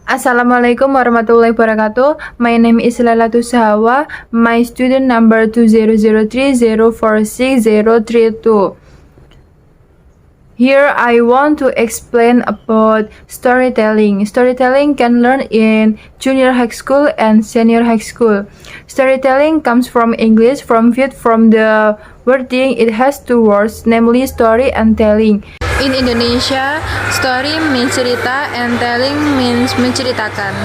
Assalamualaikum warahmatullahi wabarakatuh. My name is Lailatus Sachawa. My student number 2003046032. Here I want to explain about storytelling. Storytelling can learn in junior high school and senior high school. Storytelling comes from English, from the wording. It has two words, namely story and telling. In Indonesia, story means cerita and telling means menceritakan.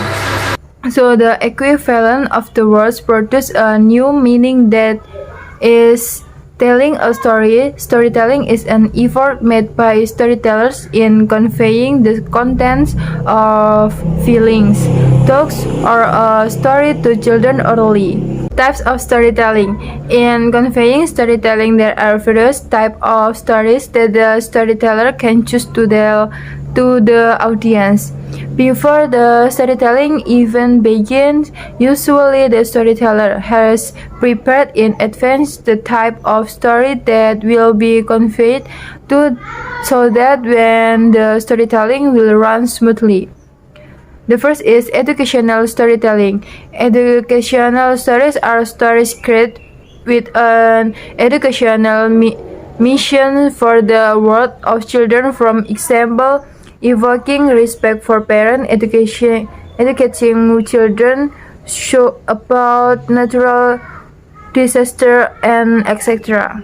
So the equivalent of the words produce a new meaning that is telling a story. Storytelling is an effort made by storytellers in conveying the contents of feelings, thoughts, or a story to children orally. Types of storytelling. In conveying storytelling, there are various types of stories that the storyteller can choose to tell to the audience. Before the storytelling even begins, usually the storyteller has prepared in advance the type of story that will be conveyed to, so that when the storytelling will run smoothly. The first is educational storytelling. Educational stories are stories created with an educational mission for the world of children. From example, evoking respect for parents, educating children, show about natural disaster, and etc.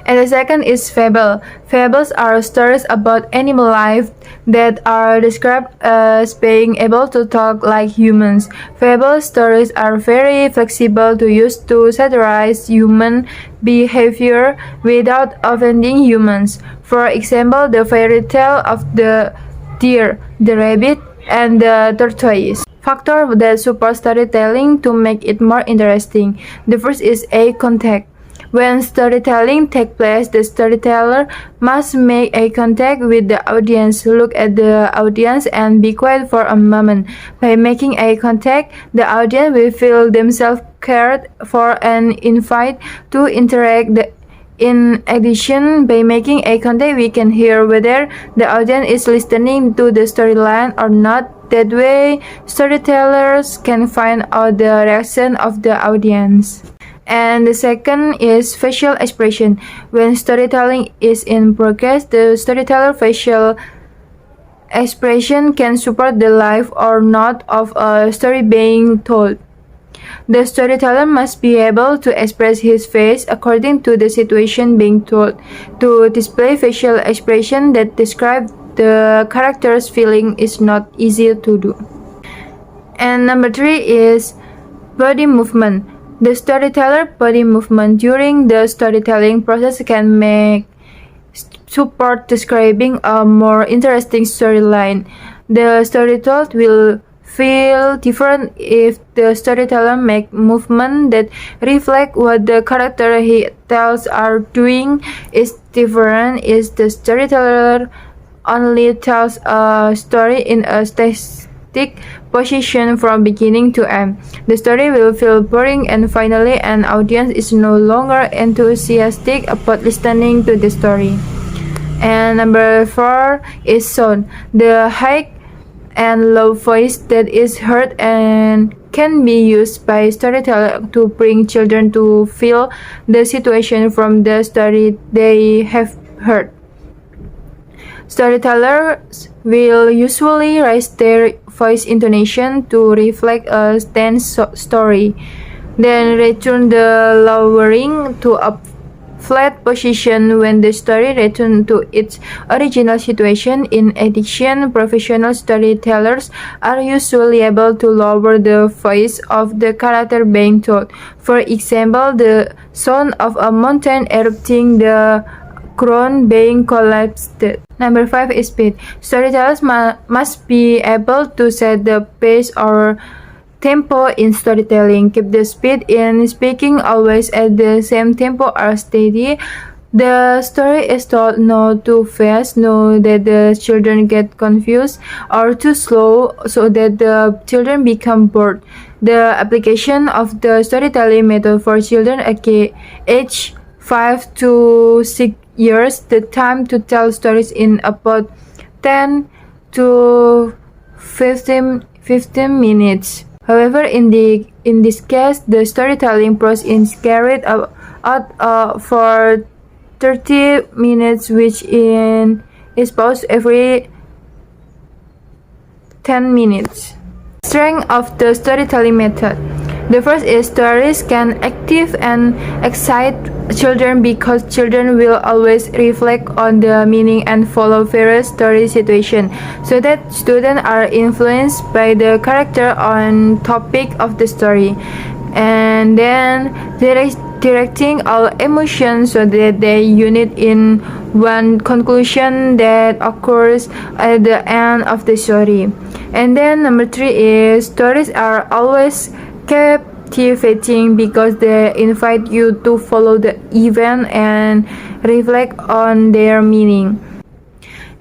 And the second is fable. Fables are stories about animal life that are described as being able to talk like humans. Fable stories are very flexible to use to satirize human behavior without offending humans. For example, the fairy tale of the deer, the rabbit, and the tortoise. Factors that support storytelling to make it more interesting. The first is eye contact. When storytelling takes place, the storyteller must make eye contact with the audience, look at the audience, and be quiet for a moment. By making eye contact, the audience will feel themselves cared for and invited to interact. In addition, by making eye contact, we can hear whether the audience is listening to the storyline or not. That way, storytellers can find out the reaction of the audience. And the second is facial expression. When storytelling is in progress, the storyteller's facial expression can support the life or not of a story being told. The storyteller must be able to express his face according to the situation being told. To display facial expression that describe the character's feeling is not easy to do. And number three is body movement. The storyteller body movement during the storytelling process can make support describing a more interesting storyline. The story told will feel different if the storyteller make movement that reflect what the character he tells are doing. Is different is the storyteller only tells a story in a static position from beginning to end. The story will feel boring, and finally an audience is no longer enthusiastic about listening to the story. And number four is sound. The high and low voice that is heard and can be used by storytellers to bring children to feel the situation from the story they have heard. Storytellers will usually raise their voice intonation to reflect a tense story, then return the lowering to a flat position when the story returns to its original situation. In addition, professional storytellers are usually able to lower the voice of the character being told. For example, the sound of a mountain erupting, the ground being collapsed. Number 5 is speed. Storytellers must be able to set the pace or tempo in storytelling. Keep the speed in speaking always at the same tempo or steady. The story is told not too fast, so that the children get confused, or too slow, so that the children become bored. The application of the storytelling method for children age 5 to 6 years, the time to tell stories in about 10 to 15 minutes. However, in this case, the storytelling process is carried out for 30 minutes, which is paused every 10 minutes. Strength of the storytelling method. The first is stories can active and excite children because children will always reflect on the meaning and follow various story situations, so that students are influenced by the character on topic of the story, and then directing all emotions so that they unite in one conclusion that occurs at the end of the story. And then number 3 is stories are always captivating because they invite you to follow the event and reflect on their meaning.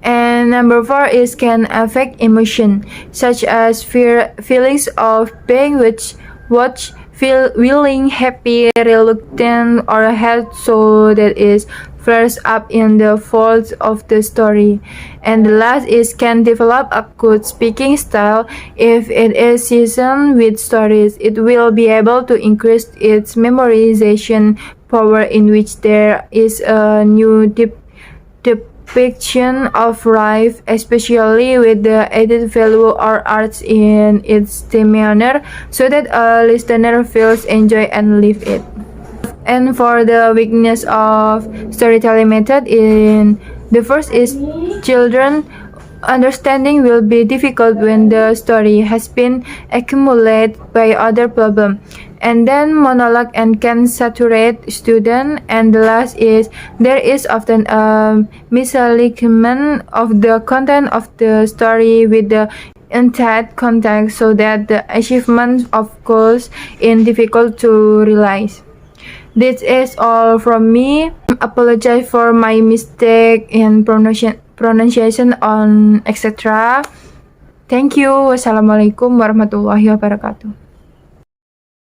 And number 4 is can affect emotion, such as feelings of being feeling happy, reluctant, or hurt, so that is flares up in the folds of the story. And the last is can develop a good speaking style. If it is seasoned with stories, it will be able to increase its memorization power, in which there is a new depiction of life, especially with the added value or arts in its demeanor, so that a listener feels enjoy and live it. And for the weakness of storytelling method, the first is children understanding will be difficult when the story has been accumulated by other problems, and then monologue and can saturate student. And the last is there is often a misalignment of the content of the story with the intended context, so that the achievement of goals is difficult to realize. This is all from me. Apologize for my mistake in pronunciation on etc. Thank you. Wassalamualaikum warahmatullahi wabarakatuh.